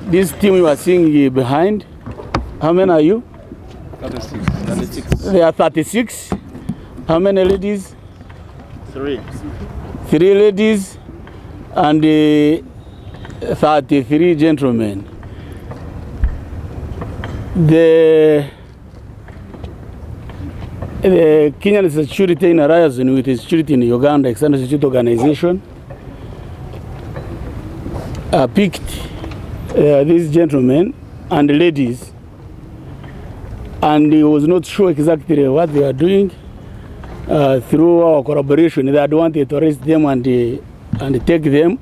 This team you are seeing behind, how many are you? 36. They are 36. How many ladies? 3. 3 ladies and 33 gentlemen. The Kenyan security in alliance with the security in Uganda, external security organization, picked these gentlemen and ladies, and he was not sure exactly what they are doing. Through our collaboration, they had wanted to arrest them and take them,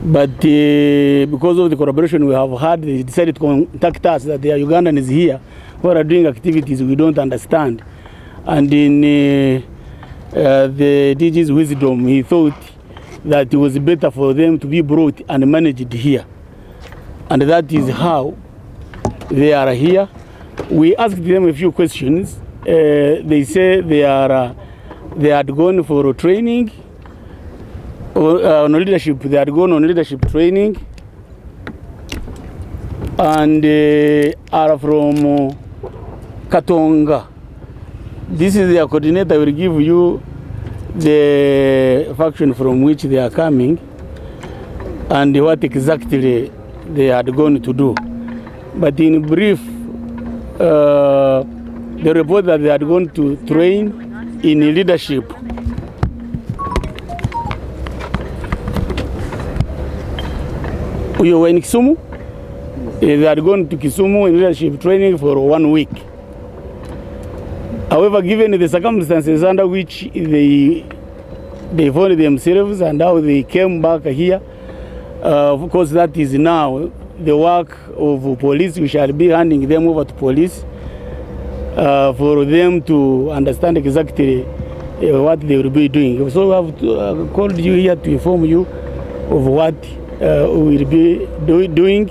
but because of the collaboration we have had, they decided to contact us that there are Ugandans here who are doing activities we don't understand. And in the DG's wisdom, he thought that it was better for them to be brought and managed here. And that is how they are here. We asked them a few questions. They say they had gone for training on leadership. They had gone on leadership training and are from Katonga. This is their coordinator. I will give you the faction from which they are coming and what exactly they had gone to do. But in brief, the report that they had gone to train in leadership. You were in Kisumu? They had gone to Kisumu in leadership training for 1 week. However, given the circumstances under which they found themselves and how they came back here, of course that is now the work of police. We shall be handing them over to police for them to understand exactly what they will be doing. So we have called you here to inform you of what we will be doing,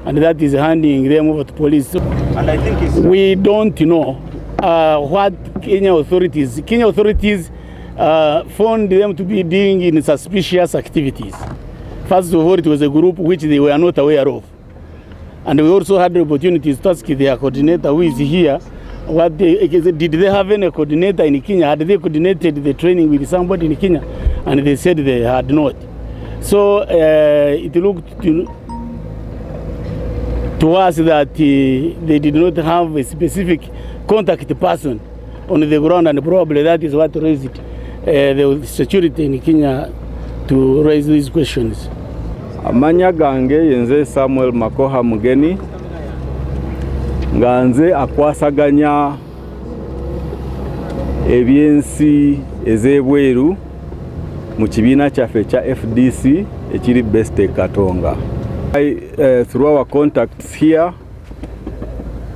and that is handing them over to police. And I think we don't know what Kenya authorities found them to be doing in suspicious activities. First of all, it was a group which they were not aware of. And we also had the opportunities to ask their coordinator who is here, did they have any coordinator in Kenya? Had they coordinated the training with somebody in Kenya? And they said they had not. So it looked to us that they did not have a specific contact person on the ground, and probably that is what raised the security in Kenya to raise these questions. Amanya gange yenze Samuel Makoha Mugeni nganze akwasaganya ebyensi ezebweru mu kibiina kyaffe kya FDC ekiri FDC Katonga. Through our contacts here,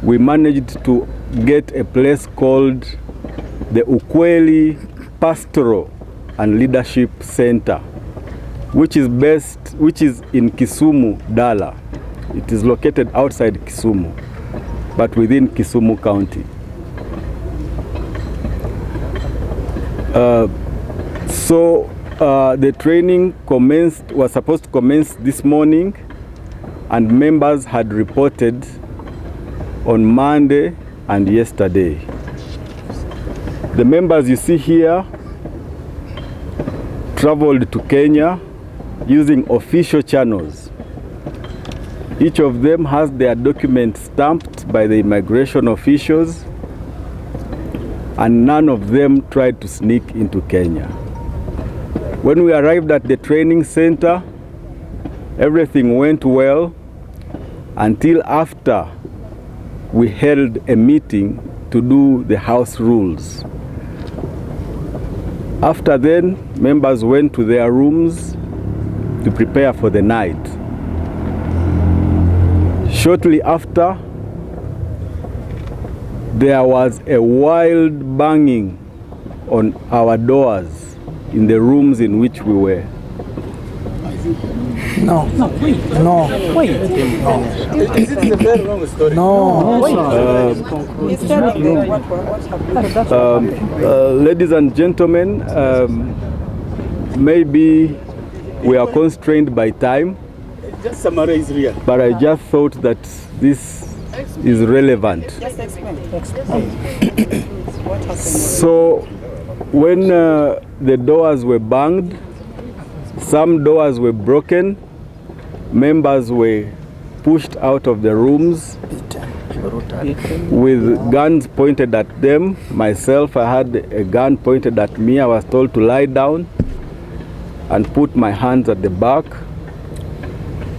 we managed to get a place called the Ukweli Pastoral and Leadership Center, which is in Kisumu, Dala. It is located outside Kisumu, but within Kisumu County. The training was supposed to commence this morning, and members had reported on Monday and yesterday. The members you see here traveled to Kenya using official channels. Each of them has their document stamped by the immigration officials, and none of them tried to sneak into Kenya. When we arrived at the training center, everything went well until after we held a meeting to do the house rules. After then, members went to their rooms to prepare for the night. Shortly after, there was a wild banging on our doors in the rooms in which we were. No. Wait. This is a very long story. Ladies and gentlemen, maybe we are constrained by time, Just summarize here. but I just thought that this is relevant. Just explain. So when the doors were banged, some doors were broken, members were pushed out of the rooms with guns pointed at them. Myself, I had a gun pointed at me. I was told to lie down and put my hands at the back.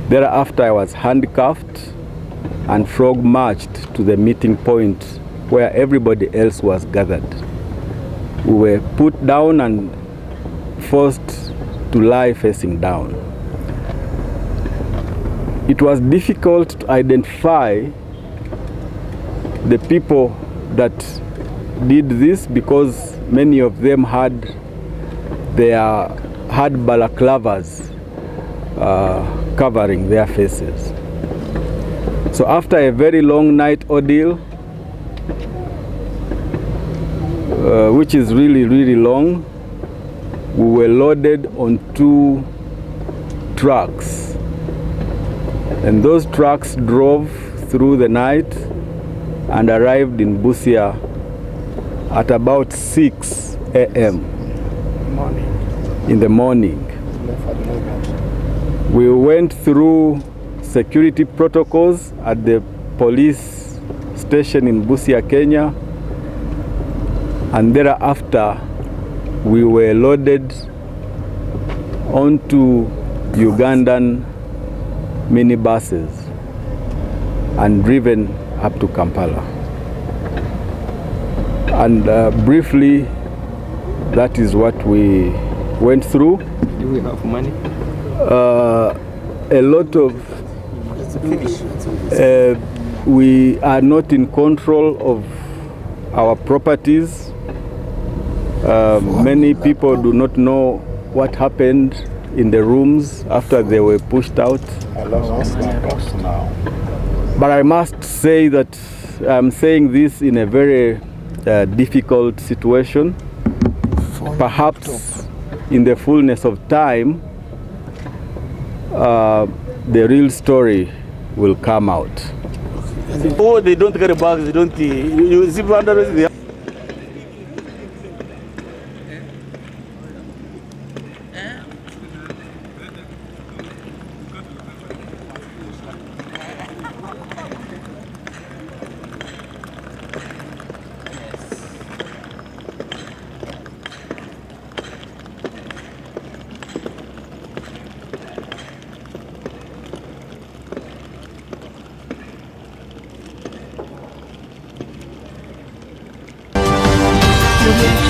Thereafter, I was handcuffed and frog marched to the meeting point where everybody else was gathered. We were put down and forced to lie facing down. It was difficult to identify the people that did this because many of them had balaclavas covering their faces. So after a very long night ordeal, which is really long, we were loaded on 2 trucks, and those trucks drove through the night and arrived in Busia at about 6 a.m. in the morning. We went through security protocols at the police station in Busia, Kenya, and thereafter we were loaded onto Ugandan minibuses and driven up to Kampala. And briefly, that is what we went through. Do we have money? A lot of we are not in control of our properties. Many people do not know what happened in the rooms after they were pushed out. But I must say that I'm saying this in a very difficult situation. Perhaps in the fullness of time, the real story will come out. Oh, they don't carry bags, they don't. You see, vandalism. Thank you.